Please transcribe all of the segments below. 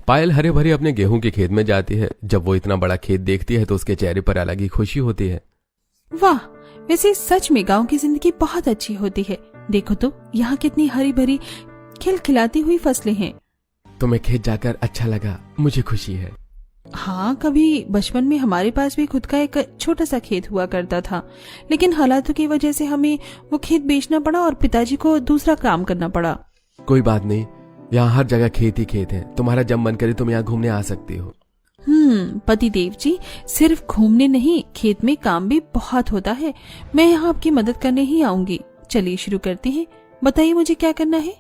पायल हरे भरे अपने गेहूं के खेत में जाती है। जब वो इतना बड़ा खेत देखती है तो उसके चेहरे पर अलग ही खुशी होती है। वाह, वैसे सच में गांव की जिंदगी बहुत अच्छी होती है। देखो तो यहाँ कितनी हरी भरी खिलखिलाती हुई फसलें हैं। तुम्हें खेत जाकर अच्छा लगा, मुझे खुशी है। हाँ, कभी बचपन में हमारे पास भी खुद का एक छोटा सा खेत हुआ करता था, लेकिन हालातों की वजह से हमें वो खेत बेचना पड़ा और पिताजी को दूसरा काम करना पड़ा। कोई बात नहीं, यहाँ हर जगह खेत ही खेत है। तुम्हारा जब मन करे तुम यहाँ घूमने आ सकती हो। पति देव जी, सिर्फ घूमने नहीं, खेत में काम भी बहुत होता है। मैं यहाँ आपकी मदद करने ही आऊंगी। चलिए शुरू करते हैं, बताइए मुझे क्या करना है।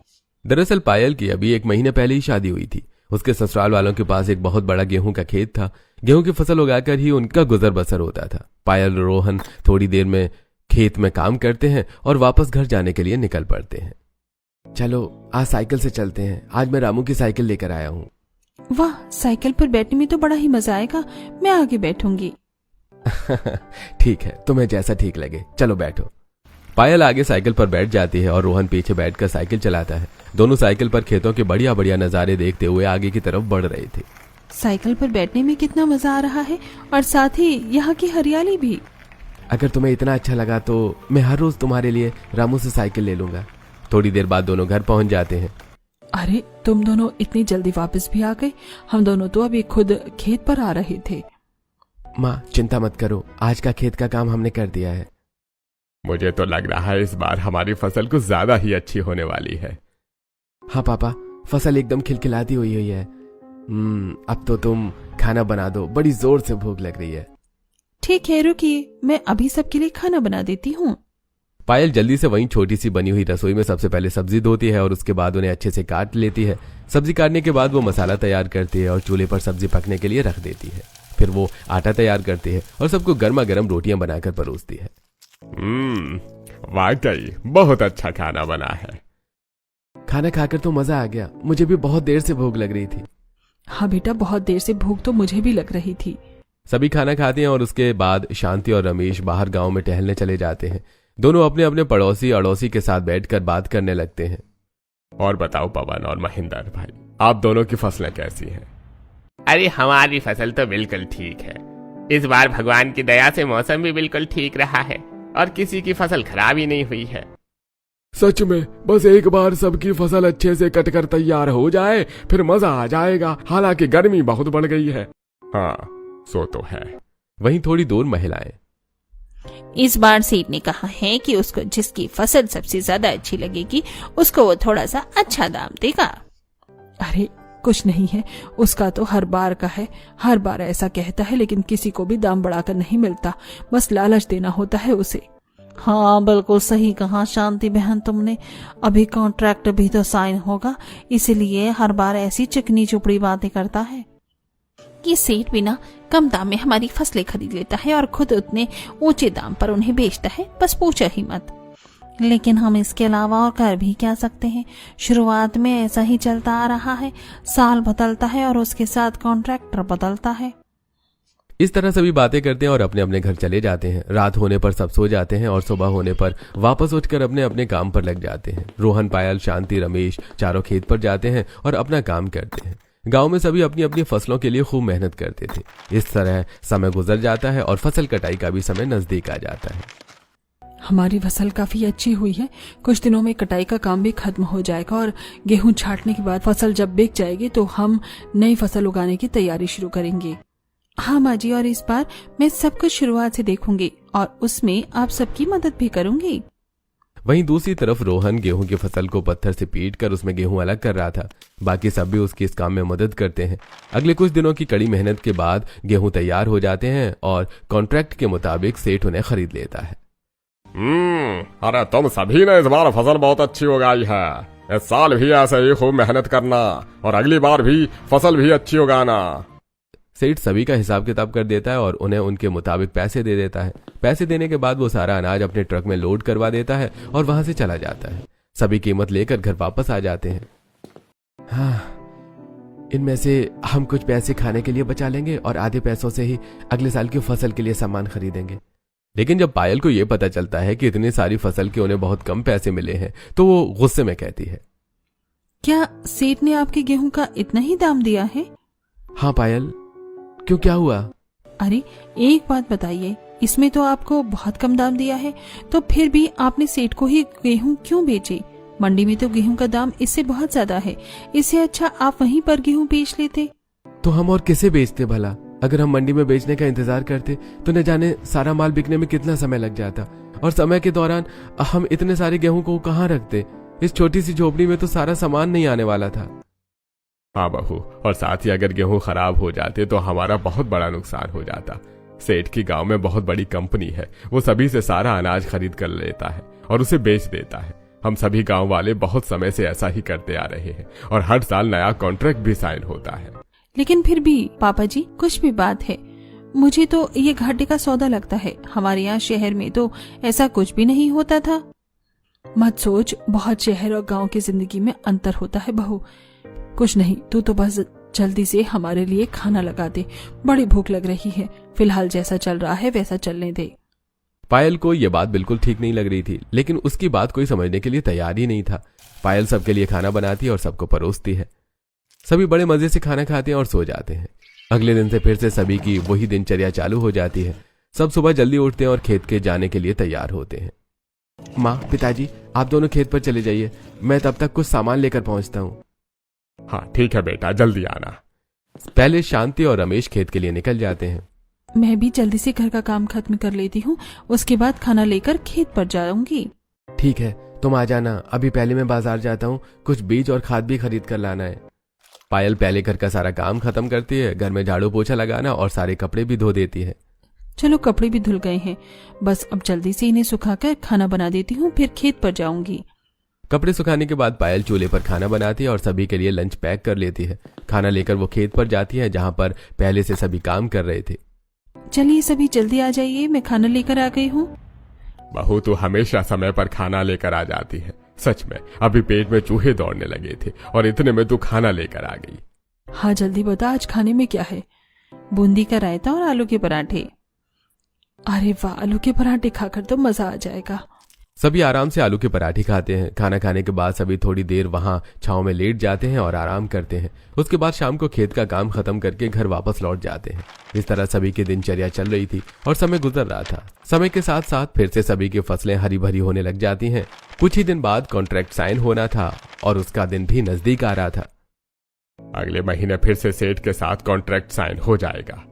दरअसल पायल की अभी 1 महीने पहले ही शादी हुई थी। उसके ससुराल वालों के पास एक बहुत बड़ा गेहूं का खेत था। गेहूं की फसल उगाकर ही उनका गुजर बसर होता था। पायल और रोहन थोड़ी देर में खेत में काम करते हैं और वापस घर जाने के लिए निकल पड़ते हैं। चलो आज साइकिल से चलते हैं, आज मैं रामू की साइकिल लेकर आया हूँ। वाह, साइकिल पर बैठने में तो बड़ा ही मजा आएगा। मैं आगे बैठूंगी। ठीक है, तुम्हें जैसा ठीक लगे, चलो बैठो। पायल आगे साइकिल पर बैठ जाती है और रोहन पीछे बैठकर साइकिल चलाता है। दोनों साइकिल पर खेतों के बढ़िया बढ़िया नजारे देखते हुए आगे की तरफ बढ़ रहे थे। साइकिल पर बैठने में कितना मजा आ रहा है, और साथ ही यहाँ की हरियाली भी। अगर तुम्हें इतना अच्छा लगा तो मैं हर रोज तुम्हारे लिए रामू से साइकिल ले लूंगा। थोड़ी देर बाद दोनों घर पहुंच जाते हैं। अरे, तुम दोनों इतनी जल्दी वापस भी आ गए। हम दोनों तो अभी खुद खेत पर आ रहे थे। माँ चिंता मत करो, आज का खेत का काम हमने कर दिया है। मुझे तो लग रहा है इस बार हमारी फसल कुछ ज्यादा ही अच्छी होने वाली है। हाँ पापा, फसल एकदम खिलखिलाती हुई है। अब तो तुम खाना बना दो, बड़ी जोर से भूख लग रही है। ठीक है, रुकिए, मैं अभी सबके लिए खाना बना देती हूँ। पायल जल्दी से वहीं छोटी सी बनी हुई रसोई में सबसे पहले सब्जी धोती है और उसके बाद उन्हें अच्छे से काट लेती है। सब्जी काटने के बाद वो मसाला तैयार करती है और चूल्हे पर सब्जी पकने के लिए रख देती है। फिर वो आटा तैयार करती है और सबको गर्मा गर्म रोटियां बनाकर परोसती है। वाकई बहुत अच्छा खाना बना है। खाना खाकर तो मजा आ गया, मुझे भी बहुत देर से भूख लग रही थी। हाँ बेटा, बहुत देर से भूख तो मुझे भी लग रही थी। सभी खाना खाते हैं और उसके बाद शांति और रमेश बाहर गांव में टहलने चले जाते हैं। दोनों अपने अपने पड़ोसी अड़ोसी के साथ बैठकर बात करने लगते हैं। और बताओ पवन और महेंद्र भाई, आप दोनों की फसलें कैसी हैं? अरे हमारी फसल तो बिल्कुल ठीक है। इस बार भगवान की दया से मौसम भी बिल्कुल ठीक रहा है और किसी की फसल खराब ही नहीं हुई है। सच में, बस एक बार सबकी फसल अच्छे से कटकर तैयार हो जाए फिर मजा आ जाएगा। हालांकि गर्मी बहुत बढ़ गई है। हाँ, सो तो है। वहीं थोड़ी दूर महिलाएं, इस बार सेठ ने कहा है कि उसको जिसकी फसल सबसे ज्यादा अच्छी लगेगी उसको वो थोड़ा सा अच्छा दाम देगा। अरे कुछ नहीं है, उसका तो हर बार का है। हर बार ऐसा कहता है, लेकिन किसी को भी दाम बढ़ाकर नहीं मिलता, बस लालच देना होता है उसे। हाँ बिल्कुल सही कहा शांति बहन तुमने। अभी कॉन्ट्रैक्ट भी तो साइन होगा, इसलिए हर बार ऐसी चिकनी चुपड़ी बातें करता है। ये सेठ बिना कम दाम में हमारी फसलें खरीद लेता है और खुद उतने ऊंचे दाम पर उन्हें बेचता है, बस पूछो ही मत। लेकिन हम इसके अलावा और कर भी क्या सकते हैं। शुरुआत में ऐसा ही चलता आ रहा है, साल बदलता है और उसके साथ कॉन्ट्रैक्टर बदलता है। इस तरह सभी बातें करते हैं और अपने अपने घर चले जाते हैं। रात होने पर सब सो जाते हैं और सुबह होने पर वापस उठकर अपने अपने काम पर लग जाते हैं। रोहन, पायल, शांति, रमेश चारों खेत पर जाते हैं और अपना काम करते हैं। गांव में सभी अपनी अपनी फसलों के लिए खूब मेहनत करते थे। इस तरह समय गुजर जाता है और फसल कटाई का भी समय नजदीक आ जाता है। हमारी फसल काफी अच्छी हुई है। कुछ दिनों में कटाई का काम भी खत्म हो जाएगा और गेहूं छांटने के बाद फसल जब बिक जाएगी तो हम नई फसल उगाने की तैयारी शुरू करेंगे। हाँ माँ जी, और इस बार मैं सब कुछ शुरुआत से देखूंगी और उसमें आप सबकी मदद भी करूंगी। वहीं दूसरी तरफ रोहन गेहूं की फसल को पत्थर से पीट कर उसमें गेहूं अलग कर रहा था। बाकी सब भी उसकी इस काम में मदद करते हैं। अगले कुछ दिनों की कड़ी मेहनत के बाद गेहूं तैयार हो जाते हैं और कॉन्ट्रैक्ट के मुताबिक सेठ उन्हें खरीद लेता है। अरे तुम सभी ने इस बार फसल बहुत अच्छी उगाई है। इस साल भी ऐसे ही खूब मेहनत करना और अगली बार भी फसल भी अच्छी उगाना। सेठ सभी का हिसाब किताब कर देता है और उन्हें उनके मुताबिक पैसे दे देता है। पैसे देने के बाद वो सारा अनाज अपने ट्रक में लोड करवा देता है और वहां से चला जाता है। सभी कीमत लेकर घर वापस आ जाते हैं। हाँ, इनमें से हम कुछ पैसे खाने के लिए बचा लेंगे और आधे पैसों से ही अगले साल की फसल के लिए सामान खरीदेंगे। लेकिन जब पायल को यह पता चलता है कि इतनी सारी फसल के उन्हें बहुत कम पैसे मिले हैं तो वो गुस्से में कहती है, क्या सेठ ने आपके गेहूं का इतना ही दाम दिया है? हाँ पायल, क्यों, क्या हुआ? अरे एक बात बताइए, इसमें तो आपको बहुत कम दाम दिया है, तो फिर भी आपने सेठ को ही गेहूं क्यों बेचे? मंडी में तो गेहूं का दाम इससे बहुत ज्यादा है। इससे अच्छा आप वहीं पर गेहूं बेच लेते। तो हम और किसे बेचते भला? अगर हम मंडी में बेचने का इंतजार करते तो न जाने सारा माल बिकने में कितना समय लग जाता, और समय के दौरान हम इतने सारे गेहूं को कहाँ रखते? इस छोटी सी झोपड़ी में तो सारा सामान नहीं आने वाला था। हाँ बहू, और साथ ही अगर गेहूं खराब हो जाते तो हमारा बहुत बड़ा नुकसान हो जाता। सेठ की गांव में बहुत बड़ी कंपनी है, वो सभी से सारा अनाज खरीद कर लेता है और उसे बेच देता है। हम सभी गांव वाले बहुत समय से ऐसा ही करते आ रहे हैं और हर साल नया कॉन्ट्रैक्ट भी साइन होता है। लेकिन फिर भी पापा जी, कुछ भी बात है, मुझे तो ये घाटे का सौदा लगता है। हमारे यहाँ शहर में तो ऐसा कुछ भी नहीं होता था। मत सोच, बहुत शहर और गांव की जिंदगी में अंतर होता है बहू। कुछ नहीं, तू तो बस जल्दी से हमारे लिए खाना लगा दे, बड़ी भूख लग रही है। फिलहाल जैसा चल रहा है वैसा चलने दे। पायल को यह बात बिल्कुल ठीक नहीं लग रही थी, लेकिन उसकी बात कोई समझने के लिए तैयार ही नहीं था। पायल सबके लिए खाना बनाती है और सबको परोसती है। सभी बड़े मजे से खाना खाते हैं और सो जाते हैं। अगले दिन से फिर से सभी की वही दिनचर्या चालू हो जाती है। सब सुबह जल्दी उठते हैं और खेत के जाने के लिए तैयार होते हैं। माँ, पिताजी, आप दोनों खेत पर चले जाइए, मैं तब तक कुछ सामान लेकर पहुंचता हूँ। हाँ ठीक है बेटा, जल्दी आना। पहले शांति और रमेश खेत के लिए निकल जाते हैं। मैं भी जल्दी से घर का काम खत्म कर लेती हूँ, उसके बाद खाना लेकर खेत पर जाऊंगी। ठीक है, तुम आ जाना, अभी पहले मैं बाजार जाता हूँ, कुछ बीज और खाद भी खरीद कर लाना है। पायल पहले घर का सारा काम खत्म करती है, घर में झाड़ू पोछा लगाना और सारे कपड़े भी धो देती है। चलो, कपड़े भी धुल गए हैं, बस अब जल्दी से इन्हें सुखाकर खाना बना देती हूँ, फिर खेत पर जाऊंगी। कपड़े सुखाने के बाद पायल चूल्हे पर खाना बनाती है और सभी के लिए लंच पैक कर लेती है। खाना लेकर वो खेत पर जाती है जहाँ पर पहले से सभी काम कर रहे थे। चलिए सभी जल्दी आ जाइए, मैं खाना लेकर आ गई हूँ। बहू तो हमेशा समय पर खाना लेकर आ जाती है। सच में अभी पेट में चूहे दौड़ने लगे थे और इतने में तू खाना लेकर आ गई। हाँ जल्दी बता, आज खाने में क्या है? बूंदी का रायता और आलू के पराठे। अरे वाह, आलू के पराठे खाकर तो मजा आ जाएगा। सभी आराम से आलू के पराठे खाते हैं। खाना खाने के बाद सभी थोड़ी देर वहां छांव में लेट जाते हैं और आराम करते हैं। उसके बाद शाम को खेत का काम खत्म करके घर वापस लौट जाते हैं। इस तरह सभी की दिनचर्या चल रही थी और समय गुजर रहा था। समय के साथ साथ फिर से सभी की फसलें हरी भरी होने लग जाती हैं। कुछ ही दिन बाद कॉन्ट्रैक्ट साइन होना था और उसका दिन भी नजदीक आ रहा था। अगले महीने फिर से सेठ के साथ कॉन्ट्रैक्ट साइन हो जाएगा।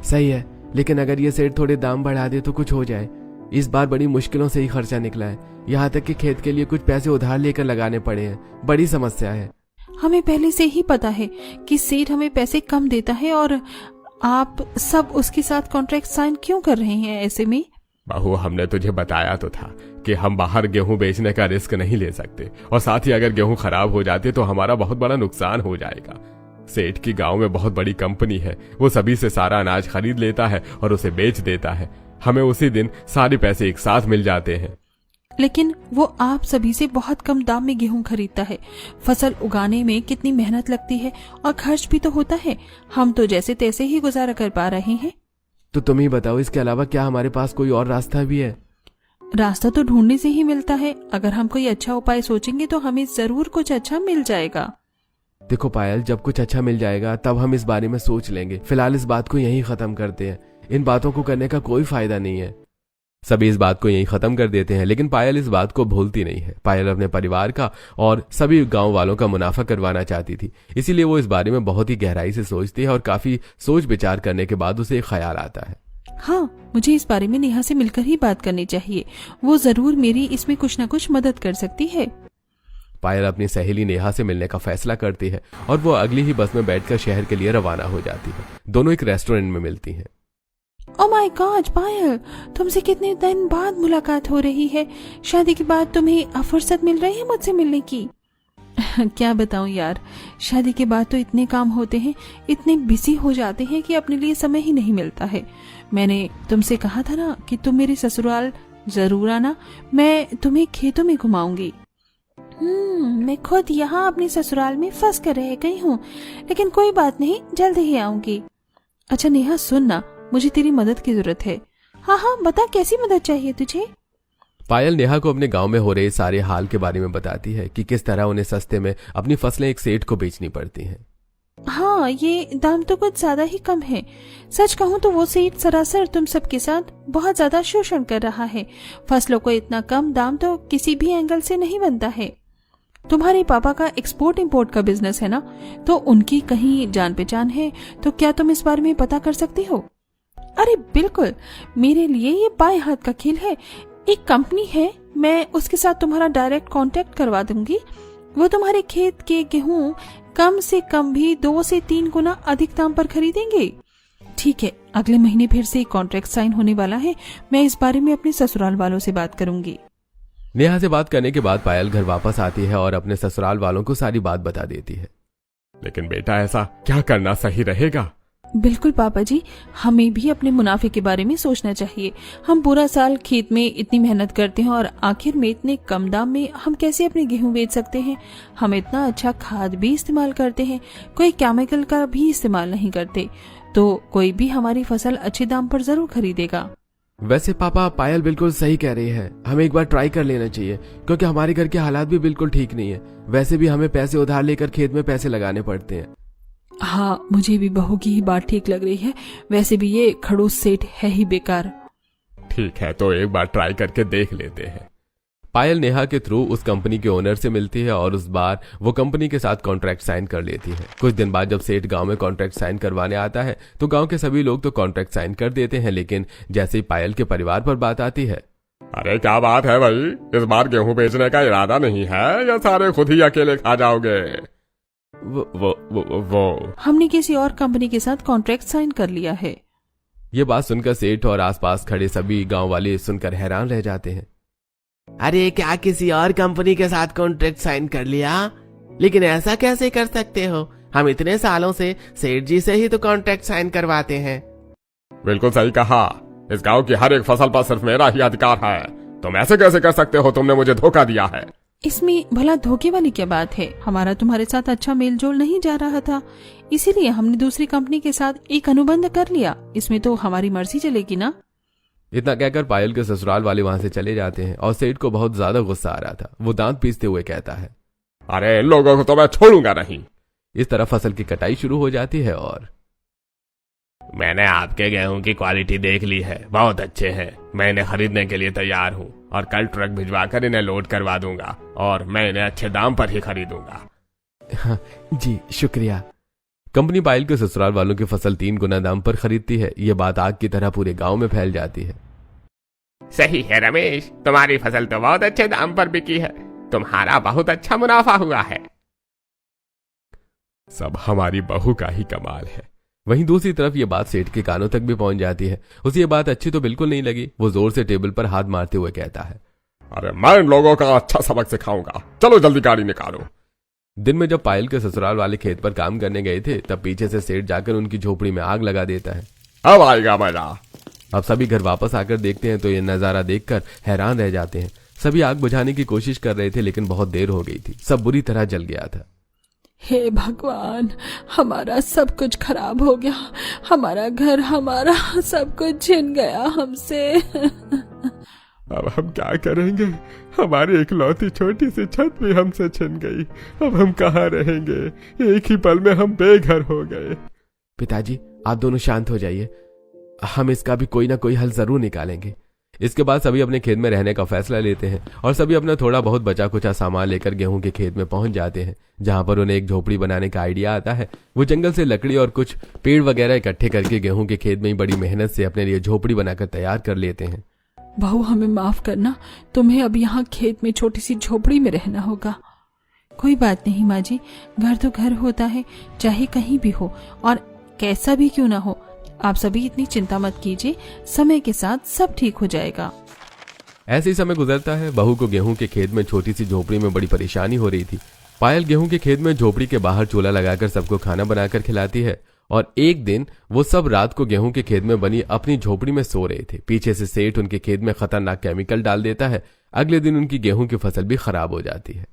सही है, लेकिन अगर ये सेठ थोड़े दाम बढ़ा दे तो कुछ हो जाए। इस बार बड़ी मुश्किलों से ही खर्चा निकला है, यहाँ तक कि खेत के लिए कुछ पैसे उधार लेकर लगाने पड़े हैं। बड़ी समस्या है। हमें पहले से ही पता है कि सेठ हमें पैसे कम देता है, और आप सब उसके साथ कॉन्ट्रैक्ट साइन क्यों कर रहे हैं ऐसे में? बहू, हमने तुझे बताया तो था कि हम बाहर गेहूं बेचने का रिस्क नहीं ले सकते, और साथ ही अगर गेहूं खराब हो जाते तो हमारा बहुत बड़ा नुकसान हो जाएगा। सेठ की गांव में बहुत बड़ी कंपनी है, वो सभी से सारा अनाज खरीद लेता है और उसे बेच देता है। हमें उसी दिन सारे पैसे एक साथ मिल जाते हैं। लेकिन वो आप सभी से बहुत कम दाम में गेहूं खरीदता है। फसल उगाने में कितनी मेहनत लगती है और खर्च भी तो होता है। हम तो जैसे तैसे ही गुजारा कर पा रहे हैं। तो तुम ही बताओ, इसके अलावा क्या हमारे पास कोई और रास्ता भी है? रास्ता तो ढूंढने से ही मिलता है। अगर हम कोई अच्छा उपाय सोचेंगे तो हमें जरूर कुछ अच्छा मिल जाएगा। देखो पायल, जब कुछ अच्छा मिल जाएगा तब हम इस बारे में सोच लेंगे। फिलहाल इस बात को यहीं खत्म करते हैं। इन बातों को करने का कोई फायदा नहीं है। सभी इस बात को यहीं खत्म कर देते हैं, लेकिन पायल इस बात को भूलती नहीं है। पायल अपने परिवार का और सभी गांव वालों का मुनाफा करवाना चाहती थी, इसीलिए वो इस बारे में बहुत ही गहराई से सोचती है और काफी सोच विचार करने के बाद उसे एक ख्याल आता है। हाँ, मुझे इस बारे में नेहा से मिलकर ही बात करनी चाहिए। वो जरूर मेरी इसमें कुछ न कुछ मदद कर सकती है। पायल अपनी सहेली नेहा से मिलने का फैसला करती है और वो अगली ही बस में बैठकर शहर के लिए रवाना हो जाती है। दोनों एक रेस्टोरेंट में मिलती हैं। ओह माय गॉड पायल, तुमसे कितने दिन बाद मुलाकात हो रही है। शादी के बाद तुम्हें फुर्सत मिल रही है मुझसे मिलने की? क्या बताऊं यार, शादी के बाद तो इतने काम होते हैं, इतने बिजी हो जाते हैं कि अपने लिए समय ही नहीं मिलता है। मैंने तुमसे कहा था ना कि तुम मेरे ससुराल जरूर आना, मैं तुम्हें खेतों में घुमाऊंगी। मैं खुद यहाँ अपने ससुराल में फंस कर रह गई हूँ, लेकिन कोई बात नहीं, जल्द ही आऊंगी। अच्छा नेहा सुन ना, मुझे तेरी मदद की जरूरत है। हाँ हाँ बता, कैसी मदद चाहिए तुझे? पायल नेहा को अपने गांव में हो रहे सारे हाल के बारे में बताती है कि किस तरह उन्हें सस्ते में अपनी फसलें एक सेठ को बेचनी पड़ती हैं। हाँ, ये दाम तो कुछ ज्यादा ही कम है। सच कहूँ तो वो सेठ सरासर तुम सबके साथ बहुत ज्यादा शोषण कर रहा है। फसलों को इतना कम दाम तो किसी भी एंगल से नहीं बनता है। तुम्हारे पापा का एक्सपोर्ट इंपोर्ट का बिजनेस है ना, तो उनकी कहीं जान पहचान है, तो क्या तुम इस बारे में पता कर सकती हो? अरे बिल्कुल, मेरे लिए ये बाएं हाथ का खेल है। एक कंपनी है, मैं उसके साथ तुम्हारा डायरेक्ट कांटेक्ट करवा दूंगी। वो तुम्हारे खेत के गेहूं कम से कम भी 2 से 3 गुना अधिक दाम पर खरीदेंगे। ठीक है, अगले महीने फिर से कॉन्ट्रैक्ट साइन होने वाला है। मैं इस बारे में अपने ससुराल वालों से बात करूंगी। नेहा से बात करने के बाद पायल घर वापस आती है और अपने ससुराल वालों को सारी बात बता देती है। लेकिन बेटा ऐसा क्या करना सही रहेगा? बिल्कुल पापा जी, हमें भी अपने मुनाफे के बारे में सोचना चाहिए। हम पूरा साल खेत में इतनी मेहनत करते हैं और आखिर में इतने कम दाम में हम कैसे अपने गेहूं बेच सकते हैं? हम इतना अच्छा खाद भी इस्तेमाल करते हैं, कोई केमिकल का भी इस्तेमाल नहीं करते, तो कोई भी हमारी फसल अच्छे दाम पर जरूर खरीदेगा। वैसे पापा, पायल बिल्कुल सही कह रही है। हमें एक बार ट्राई कर लेना चाहिए, क्योंकि हमारे घर के हालात भी बिल्कुल ठीक नहीं है। वैसे भी हमें पैसे उधार लेकर खेत में पैसे लगाने पड़ते हैं। हाँ, मुझे भी बहू की ही बात ठीक लग रही है। वैसे भी ये खड़ूस सेठ है ही बेकार। ठीक है, तो एक बार ट्राई करके देख लेते हैं। पायल नेहा के थ्रू उस कंपनी के ओनर से मिलती है और उस बार वो कंपनी के साथ कॉन्ट्रैक्ट साइन कर लेती है। कुछ दिन बाद जब सेठ गांव में कॉन्ट्रैक्ट साइन करवाने आता है तो गांव के सभी लोग तो कॉन्ट्रैक्ट साइन कर देते हैं, लेकिन जैसे ही पायल के परिवार पर बात आती है। अरे क्या बात है भाई, इस बार गेहूं बेचने का इरादा नहीं है या सारे खुद ही अकेले खा जाओगे? वो हमने किसी और कंपनी के साथ कॉन्ट्रैक्ट साइन कर लिया है। ये बात सुनकर सेठ और आसपास खड़े सभी गांव वाले सुनकर हैरान रह जाते हैं। अरे क्या किसी और कंपनी के साथ कॉन्ट्रैक्ट साइन कर लिया? लेकिन ऐसा कैसे कर सकते हो? हम इतने सालों से सेठ जी से ही तो कॉन्ट्रैक्ट साइन करवाते हैं। बिल्कुल सही कहा, इस गांव की हर एक फसल पर सिर्फ मेरा ही अधिकार है। तुम ऐसे कैसे कर सकते हो? तुमने मुझे धोखा दिया है। इसमें भला धोखे वाली क्या बात है? हमारा तुम्हारे साथ अच्छा मेल जोल नहीं जा रहा था, इसीलिए हमने दूसरी कंपनी के साथ एक अनुबंध कर लिया। इसमें तो हमारी मर्जी चलेगी ना। इतना कहकर पायल के ससुराल वाले वहां से चले जाते हैं और सेठ को बहुत ज्यादा गुस्सा आ रहा था। वो दांत पीसते हुए कहता है, अरे इन लोगों को तो मैं छोड़ूंगा नहीं। इस तरह फसल की कटाई शुरू हो जाती है और मैंने आपके गेहूं की क्वालिटी देख ली है, बहुत अच्छे हैं। मैं इन्हें खरीदने के लिए तैयार हूं और कल ट्रक भिजवाकर इन्हें लोड करवा दूंगा और मैं इन्हें अच्छे दाम पर ही खरीदूंगा। हाँ, जी शुक्रिया। कंपनी पायल के ससुराल वालों की फसल 3 गुना दाम पर खरीदती है। ये बात आग की तरह पूरे गांव में फैल जाती है। सही है रमेश, तुम्हारी फसल तो बहुत अच्छे दाम पर बिकी है। तुम्हारा बहुत अच्छा मुनाफा हुआ है। सब हमारी बहू का ही कमाल है। वहीं दूसरी तरफ ये बात सेठ के कानों तक भी पहुंच जाती है। उसे ये बात अच्छी तो बिल्कुल नहीं लगी। वो जोर से टेबल पर हाथ मारते हुए कहता है, अरे मैं इन लोगों का अच्छा सबक सिखाऊंगा। चलो जल्दी गाड़ी निकालो। दिन में जब पायल के ससुराल वाले खेत पर काम करने गए थे तब पीछे से सेठ जाकर उनकी झोपड़ी में आग लगा देता है। अब आएगा मजा। अब सभी घर वापस आकर देखते हैं तो ये नजारा देखकर हैरान रह जाते हैं। सभी आग बुझाने की कोशिश कर रहे थे, लेकिन बहुत देर हो गई थी। सब बुरी तरह जल गया था। हे भगवान, हमारा सब कुछ खराब हो गया। हमारा घर, हमारा सब कुछ छिन गया हमसे। अब हम क्या करेंगे? हमारी इकलौती छोटी सी छत भी हमसे छिन गई। अब हम कहाँ रहेंगे? एक ही पल में हम बेघर हो गए। पिताजी, आप दोनों शांत हो जाइए। हम इसका भी कोई ना कोई हल जरूर निकालेंगे। इसके बाद सभी अपने खेत में रहने का फैसला लेते हैं और सभी अपना थोड़ा बहुत बचा कुचा सामान लेकर गेहूं के खेत में पहुंच जाते हैं, जहां पर उन्हें एक झोपड़ी बनाने का आइडिया आता है। वो जंगल से लकड़ी और कुछ पेड़ वगैरह इकट्ठे करके गेहूं के खेत में ही बड़ी मेहनत से अपने लिए झोपड़ी बनाकर तैयार कर लेते हैं। बहू, हमें माफ करना, तुम्हें अब यहाँ खेत में छोटी सी झोपड़ी में रहना होगा। कोई बात नहीं माँ जी, घर तो घर होता है, चाहे कहीं भी हो और कैसा भी क्यों ना हो। आप सभी इतनी चिंता मत कीजिए, समय के साथ सब ठीक हो जाएगा। ऐसे ही समय गुजरता है। बहू को गेहूं के खेत में छोटी सी झोपड़ी में बड़ी परेशानी हो रही थी। पायल गेहूं के खेत में झोपड़ी के बाहर चूल्हा लगाकर सबको खाना बनाकर खिलाती है और एक दिन वो सब रात को गेहूं के खेत में बनी अपनी झोपड़ी में सो रहे थे। पीछे से सेठ उनके खेत में खतरनाक केमिकल डाल देता है। अगले दिन उनकी गेहूं की फसल भी खराब हो जाती है।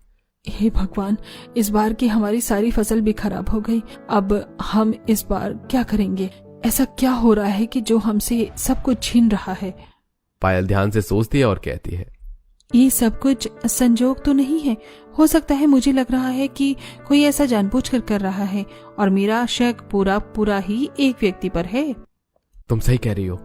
हे भगवान, इस बार की हमारी सारी फसल भी खराब हो गई। अब हम इस बार क्या करेंगे? ऐसा क्या हो रहा है कि जो हमसे सब कुछ छीन रहा है? पायल ध्यान से सोचती है और कहती है, ये सब कुछ संजोग तो नहीं है? हो सकता है, मुझे लग रहा है कि कोई ऐसा जानबूझकर कर रहा है और मेरा शक पूरा ही एक व्यक्ति पर है। तुम सही कह रही हो,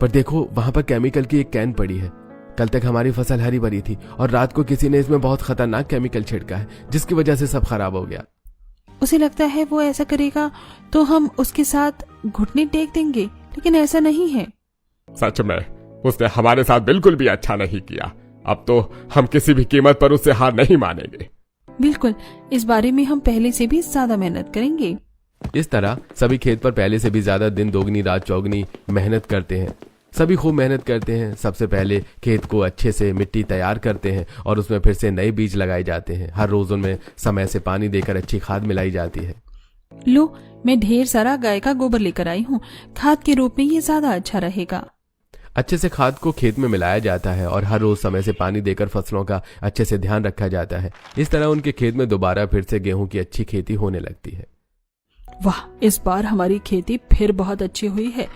पर देखो वहां पर केमिकल की एक कैन पड़ी है। कल तक हमारी फसल हरी भरी थी और रात को किसी ने इसमें बहुत खतरनाक केमिकल छिड़का है, जिसकी वजह से सब खराब हो गया। उसे लगता है वो ऐसा करेगा तो हम उसके साथ घुटने टेक देंगे, लेकिन ऐसा नहीं है। सच में उसने हमारे साथ बिल्कुल भी अच्छा नहीं किया। अब तो हम किसी भी कीमत पर उससे हार नहीं मानेंगे। बिल्कुल, इस बारे में हम पहले से भी ज्यादा मेहनत करेंगे। इस तरह सभी खेत पर पहले से भी ज्यादा दिन दोगुनी रात चौगुनी मेहनत करते हैं। सभी खूब मेहनत करते हैं। सबसे पहले खेत को अच्छे से मिट्टी तैयार करते हैं और उसमें फिर से नए बीज लगाए जाते हैं। हर रोज उनमें समय से पानी देकर अच्छी खाद मिलाई जाती है। लो, मैं ढेर सारा गाय का गोबर लेकर आई हूँ। खाद के रूप में ये ज्यादा अच्छा रहेगा। अच्छे से खाद को खेत में मिलाया जाता है और हर रोज समय से पानी देकर फसलों का अच्छे से ध्यान रखा जाता है। इस तरह उनके खेत में दोबारा फिर से गेहूं की अच्छी खेती होने लगती है। वाह, इस बार हमारी खेती फिर बहुत अच्छी हुई है,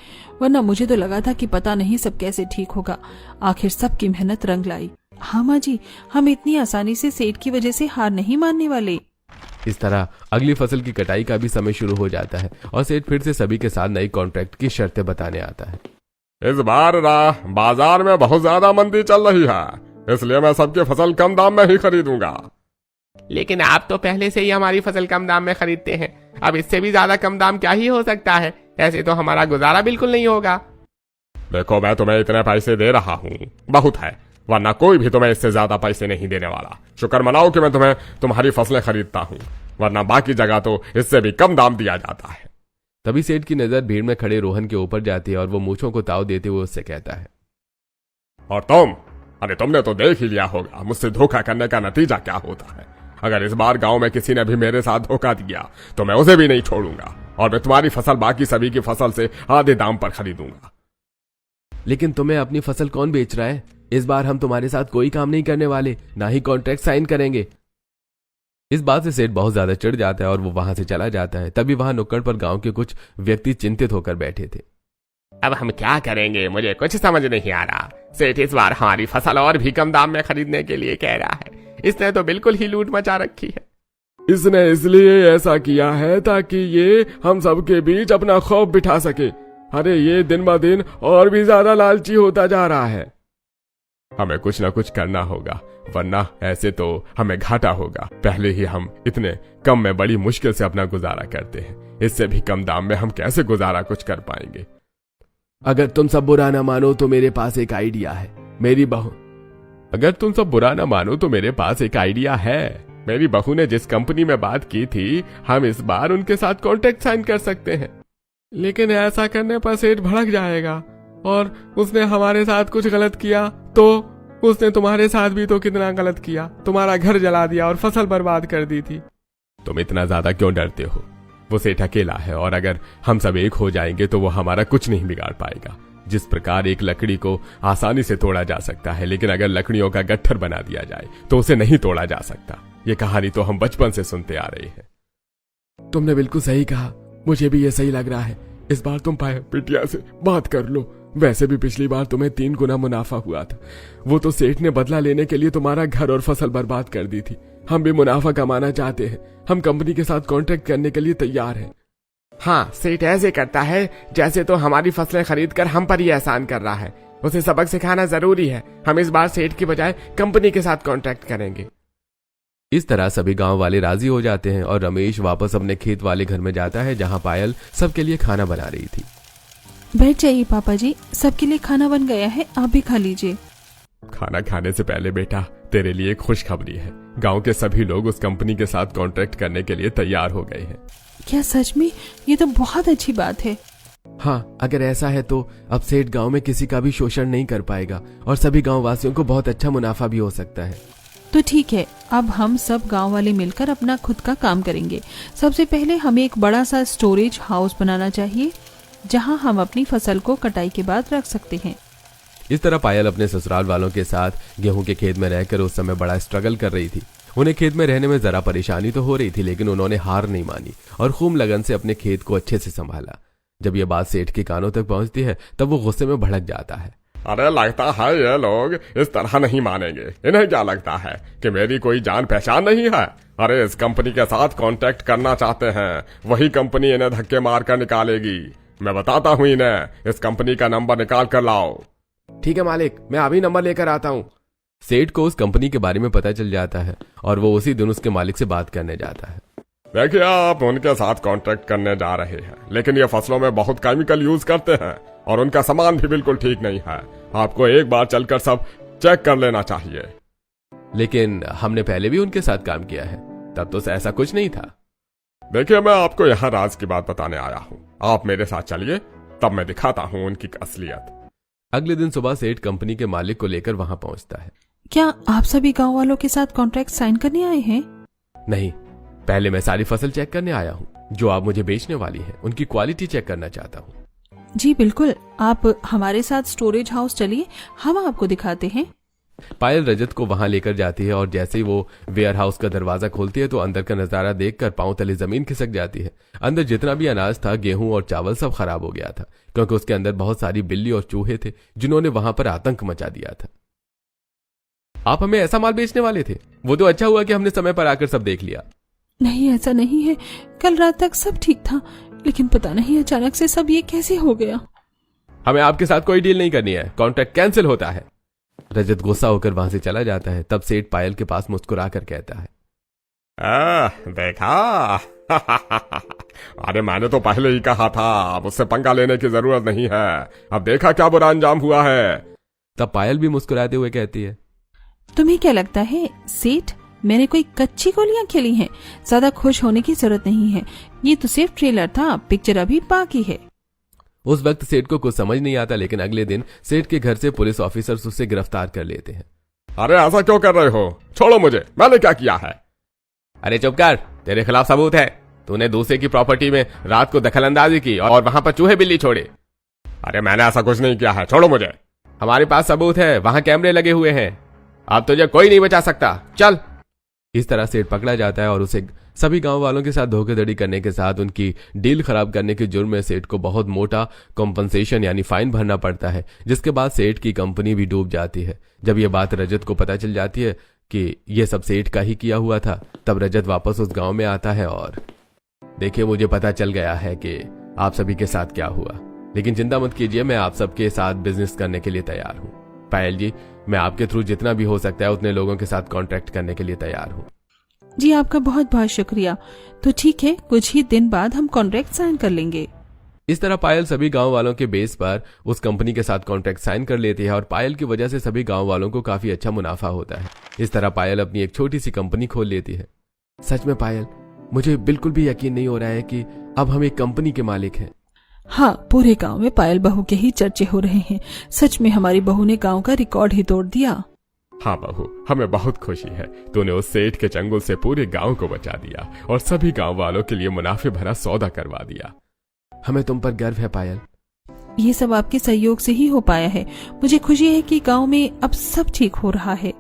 वरना मुझे तो लगा था कि पता नहीं सब कैसे ठीक होगा। आखिर सबकी मेहनत रंग लाई। हाँ माँ जी, हम इतनी आसानी से सेठ की वजह से हार नहीं मानने वाले। इस तरह अगली फसल की कटाई का भी समय शुरू हो जाता है और सेठ फिर से सभी के साथ नई कॉन्ट्रैक्ट की शर्तें बताने आता है। इस बार बाजार में बहुत ज्यादा मंदी चल रही है, इसलिए मैं सबकी फसल कम दाम में ही खरीदूंगा। लेकिन आप तो पहले से ही हमारी फसल कम दाम में खरीदते हैं, अब इससे भी ज्यादा कम दाम क्या ही हो सकता है? ऐसे तो हमारा गुजारा बिल्कुल नहीं होगा। देखो, मैं तुम्हें इतने पैसे दे रहा हूँ, बहुत है, वरना कोई भी तुम्हें इससे ज्यादा पैसे नहीं देने वाला। शुक्र मनाओ कि मैं तुम्हें तुम्हारी फसलें खरीदता हूँ, वरना बाकी जगह तो इससे भी कम दाम दिया जाता है। तभी सेठ की नजर भीड़ में खड़े रोहन के ऊपर जाती है और वो मूंछों को ताव देते हुए उससे कहता है, और तुम, अरे तुमने तो देख ही लिया होगा मुझसे धोखा करने का नतीजा क्या होता है। अगर इस बार गांव में किसी ने भी मेरे साथ धोखा दिया तो मैं उसे भी नहीं छोड़ूंगा और मैं तुम्हारी फसल बाकी सभी की फसल से आधे दाम पर खरीदूंगा। लेकिन तुम्हें अपनी फसल कौन बेच रहा है? इस बार हम तुम्हारे साथ कोई काम नहीं करने वाले, ना ही कॉन्ट्रैक्ट साइन करेंगे। इस बात से सेठ बहुत ज्यादा चिढ़ जाता है और वो वहां से चला जाता है। तभी वहां नुक्कड़ पर गांव के कुछ व्यक्ति चिंतित होकर बैठे थे। अब हम क्या करेंगे, मुझे कुछ समझ नहीं आ रहा। सेठ इस बार हमारी फसल और भी कम दाम में खरीदने के लिए कह रहा है। इसने तो बिल्कुल ही लूट मचा रखी है। इसने इसलिए ऐसा किया है ताकि ये हम सबके बीच अपना खौफ बिठा सके। अरे ये दिन ब दिन और भी ज्यादा लालची होता जा रहा है। हमें कुछ ना कुछ करना होगा, वरना ऐसे तो हमें घाटा होगा। पहले ही हम इतने कम में बड़ी मुश्किल से अपना गुजारा करते हैं, इससे भी कम दाम में हम कैसे गुजारा कुछ कर पाएंगे। अगर तुम सब बुरा ना मानो तो मेरे पास एक आइडिया है। मेरी बहू मेरी बहू ने जिस कंपनी में बात की थी, हम इस बार उनके साथ कॉन्ट्रैक्ट साइन कर सकते हैं। लेकिन ऐसा करने पर सेठ भड़क जाएगा और उसने हमारे साथ कुछ गलत किया तो उसने तुम्हारे साथ भी तो कितना गलत किया, तुम्हारा घर जला दिया और फसल बर्बाद कर दी थी। तुम इतना ज्यादा क्यों डरते हो? वो सेठ अकेला है और अगर हम सब एक हो जाएंगे तो वो हमारा कुछ नहीं बिगाड़ पाएगा। जिस प्रकार एक लकड़ी को आसानी से तोड़ा जा सकता है, लेकिन अगर लकड़ियों का गट्ठर बना दिया जाए तो उसे नहीं तोड़ा जा सकता। ये कहानी तो हम बचपन से सुनते आ रहे हैं। तुमने बिल्कुल सही कहा, मुझे भी ये सही लग रहा है। इस बार तुम बिटिया से बात कर लो। वैसे भी पिछली बार तुम्हें 3 गुना मुनाफा हुआ था। वो तो सेठ ने बदला लेने के लिए तुम्हारा घर और फसल बर्बाद कर दी थी। हम भी मुनाफा कमाना चाहते हैं। हम कंपनी के साथ कॉन्ट्रैक्ट करने के लिए तैयार हैं। हाँ, सेठ ऐसे करता है जैसे तो हमारी फसलें खरीद कर हम पर ही एहसान कर रहा है। उसे सबक सिखाना जरूरी है। हम इस बार सेठ की बजाय कंपनी के साथ कॉन्ट्रैक्ट करेंगे। इस तरह सभी गांव वाले राजी हो जाते हैं और रमेश वापस अपने खेत वाले घर में जाता है, जहां पायल सबके लिए खाना बना रही थी। बैठ जाइए पापा जी, सबके लिए खाना बन गया है, आप भी खा लीजिए। खाना खाने से पहले बेटा, तेरे लिए एक खुशखबरी है। गांव के सभी लोग उस कंपनी के साथ कॉन्ट्रैक्ट करने के लिए तैयार हो गए हैं। क्या सच में? ये तो बहुत अच्छी बात है। हाँ, अगर ऐसा है तो अब सेठ गांव में किसी का भी शोषण नहीं कर पाएगा और सभी गांव वासियों को बहुत अच्छा मुनाफा भी हो सकता है। तो ठीक है, अब हम सब गांव वाले मिलकर अपना खुद का काम करेंगे। सबसे पहले हमें एक बड़ा सा स्टोरेज हाउस बनाना चाहिए, जहां हम अपनी फसल को कटाई के बाद रख सकते हैं। इस तरह पायल अपने ससुराल वालों के साथ गेहूं के खेत में रहकर उस समय बड़ा स्ट्रगल कर रही थी। उन्हें खेत में रहने में जरा परेशानी तो हो रही थी, लेकिन उन्होंने हार नहीं मानी और खूब लगन से अपने खेत को अच्छे से संभाला। जब यह बात सेठ के कानों तक पहुंचती है तब वो गुस्से में भड़क जाता है। अरे लगता है ये लोग इस तरह नहीं मानेंगे। इन्हें क्या लगता है कि मेरी कोई जान पहचान नहीं है? अरे इस कंपनी के साथ कांटेक्ट करना चाहते हैं, वही कंपनी इन्हें धक्के मार कर निकालेगी। मैं बताता हूँ इन्हें, इस कंपनी का नंबर निकाल कर लाओ। ठीक है मालिक, मैं अभी नंबर लेकर आता हूँ। सेठ को उस कंपनी के बारे में पता चल जाता है और वो उसी दिन उसके मालिक से बात करने जाता है। देखिए, आप उनके साथ कांटेक्ट करने जा रहे हैं, लेकिन ये फसलों में बहुत केमिकल यूज करते हैं और उनका सामान भी बिल्कुल ठीक नहीं है। आपको एक बार चलकर सब चेक कर लेना चाहिए। लेकिन हमने पहले भी उनके साथ काम किया है, तब तो ऐसा कुछ नहीं था। देखिए, मैं आपको यहाँ राज की बात बताने आया हूँ। आप मेरे साथ चलिए, तब मैं दिखाता हूँ उनकी असलियत। अगले दिन सुबह सेठ कंपनी के मालिक को लेकर वहां पहुंचता है। क्या आप सभी गांव वालों के साथ कॉन्ट्रैक्ट साइन करने आए हैं? नहीं, पहले मैं सारी फसल चेक करने आया हूँ जो आप मुझे बेचने वाली है, उनकी क्वालिटी चेक करना चाहता हूँ। जी बिल्कुल, आप हमारे साथ स्टोरेज हाउस चलिए, हम आपको दिखाते हैं। पायल रजत को वहां लेकर जाती है और जैसे ही वो वेयर हाउस का दरवाजा खोलती है तो अंदर का नजारा देखकर पांव तले जमीन खिसक जाती है। अंदर जितना भी अनाज था, गेहूं और चावल सब खराब हो गया था, क्योंकि उसके अंदर बहुत सारी बिल्ली और चूहे थे जिन्होंने वहां पर आतंक मचा दिया था। आप हमें ऐसा माल बेचने वाले थे? वो तो अच्छा हुआ कि हमने समय पर आकर सब देख लिया। नहीं, ऐसा नहीं है। कल रात तक सब ठीक था, लेकिन पता नहीं अचानक से सब ये कैसे हो गया। हमें आपके साथ कोई डील नहीं करनी है, कॉन्ट्रैक्ट कैंसिल होता है। रजत गुस्सा होकर वहां से चला जाता है। तब सेठ पायल के पास मुस्कुरा कर कहता है, देखा अरे मैंने तो पहले ही कहा था, अब उससे पंगा लेने की जरूरत नहीं है। अब देखा क्या बुरा अंजाम हुआ है। तब पायल भी मुस्कुराते हुए कहती है, तुम्हें क्या लगता है सेठ, मैंने कोई कच्ची गोलियां खेली हैं? ज्यादा खुश होने की जरूरत नहीं है, ये तो सिर्फ ट्रेलर था, पिक्चर अभी बाकी है। उस वक्त सेठ को कुछ समझ नहीं आता, लेकिन अगले दिन सेठ के घर से पुलिस ऑफिसर्स उसे गिरफ्तार कर लेते हैं। अरे ऐसा क्यों कर रहे हो? छोड़ो मुझे, मैंने क्या किया है? अरे चुप कर, तेरे खिलाफ सबूत है। तूने दूसरे की प्रॉपर्टी में रात को दखलंदाजी की और वहां पर चूहे बिल्ली छोड़े। अरे मैंने ऐसा कुछ नहीं किया है, छोड़ो मुझे। हमारे पास सबूत है, वहां कैमरे लगे हुए हैं, अब तुझे कोई नहीं बचा सकता, चल। इस तरह सेठ पकड़ा जाता है और उसे सभी गांव वालों के साथ धोखाधड़ी करने के साथ उनकी डील खराब करने के जुर्म में सेठ को बहुत मोटा कॉम्पनसेशन यानी फाइन भरना पड़ता है, जिसके बाद सेठ की कंपनी भी डूब जाती है। जब यह बात रजत को पता चल जाती है कि यह सब सेठ का ही किया हुआ था, तब रजत वापस उस गांव में आता है और देखिए, मुझे पता चल गया है कि आप सभी के साथ क्या हुआ, लेकिन चिंता मत कीजिए, मैं आप सबके साथ बिजनेस करने के लिए तैयार हूँ। पायल जी, मैं आपके थ्रू जितना भी हो सकता है उतने लोगों के साथ कॉन्ट्रैक्ट करने के लिए तैयार हूँ। जी आपका बहुत बहुत शुक्रिया। तो ठीक है, कुछ ही दिन बाद हम कॉन्ट्रैक्ट साइन कर लेंगे। इस तरह पायल सभी गांव वालों के बेस पर उस कंपनी के साथ कॉन्ट्रैक्ट साइन कर लेती है और पायल की वजह से सभी गांव वालों को काफी अच्छा मुनाफा होता है। इस तरह पायल अपनी एक छोटी सी कंपनी खोल लेती है। सच में पायल, मुझे बिल्कुल भी यकीन नहीं हो रहा है कि अब हम एक कंपनी के मालिक हैं। हाँ, पूरे गांव में पायल बहू के ही चर्चे हो रहे हैं। सच में हमारी बहू ने गांव का रिकॉर्ड ही तोड़ दिया। हाँ बहू, हमें बहुत खुशी है। तूने उस सेठ के चंगुल से पूरे गांव को बचा दिया और सभी गांव वालों के लिए मुनाफे भरा सौदा करवा दिया। हमें तुम पर गर्व है पायल। ये सब आपके सहयोग से ही हो पाया है। मुझे खुशी है कि गांव में अब सब ठीक हो रहा है।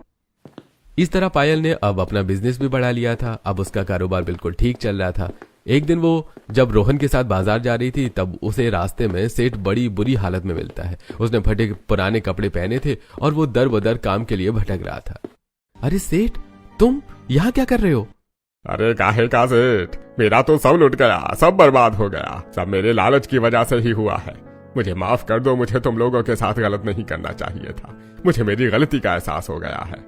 इस तरह पायल ने अब अपना बिजनेस भी बढ़ा लिया था। अब उसका कारोबार बिल्कुल ठीक चल रहा था। एक दिन वो जब रोहन के साथ बाजार जा रही थी, तब उसे रास्ते में सेठ बड़ी बुरी हालत में मिलता है। उसने फटे पुराने कपड़े पहने थे और वो दर बदर काम के लिए भटक रहा था। अरे सेठ, तुम यहाँ क्या कर रहे हो? अरे काहे का सेठ, मेरा तो सब लुट गया, सब बर्बाद हो गया। सब मेरे लालच की वजह से ही हुआ है। मुझे माफ कर दो, मुझे तुम लोगों के साथ गलत नहीं करना चाहिए था। मुझे मेरी गलती का एहसास हो गया है।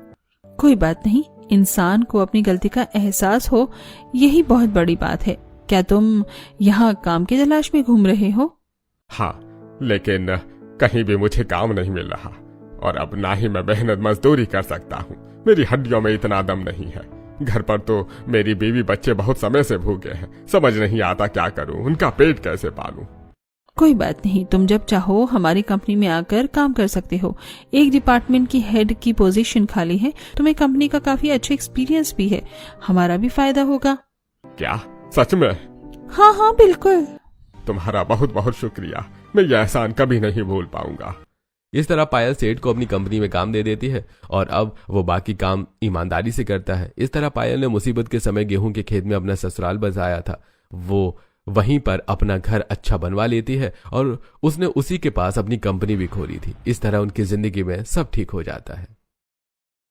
कोई बात नहीं, इंसान को अपनी गलती का एहसास हो, यही बहुत बड़ी बात है। क्या तुम यहाँ काम की तलाश में घूम रहे हो? हाँ, लेकिन कहीं भी मुझे काम नहीं मिल रहा और अब ना ही मैं मेहनत मजदूरी कर सकता हूँ। मेरी हड्डियों में इतना दम नहीं है। घर पर तो मेरी बीवी बच्चे बहुत समय से भूखे हैं। समझ नहीं आता क्या करूँ, उनका पेट कैसे पालूं। कोई बात नहीं, तुम जब चाहो हमारी कंपनी में आकर काम कर सकते हो। एक डिपार्टमेंट की हेड की पोजीशन खाली है। तुम्हें कंपनी का काफी अच्छा एक्सपीरियंस भी है, हमारा भी फायदा होगा। क्या सच में? हाँ हाँ बिल्कुल। तुम्हारा बहुत बहुत शुक्रिया, मैं यह एहसान कभी नहीं भूल पाऊंगा। इस तरह पायल सेठ को अपनी कंपनी में काम दे देती है और अब वो बाकी काम ईमानदारी से करता है। इस तरह पायल ने मुसीबत के समय गेहूं के खेत में अपना ससुराल बसाया था। वो वहीं पर अपना घर अच्छा बनवा लेती है और उसने उसी के पास अपनी कंपनी भी खोली थी। इस तरह उनकी जिंदगी में सब ठीक हो जाता है।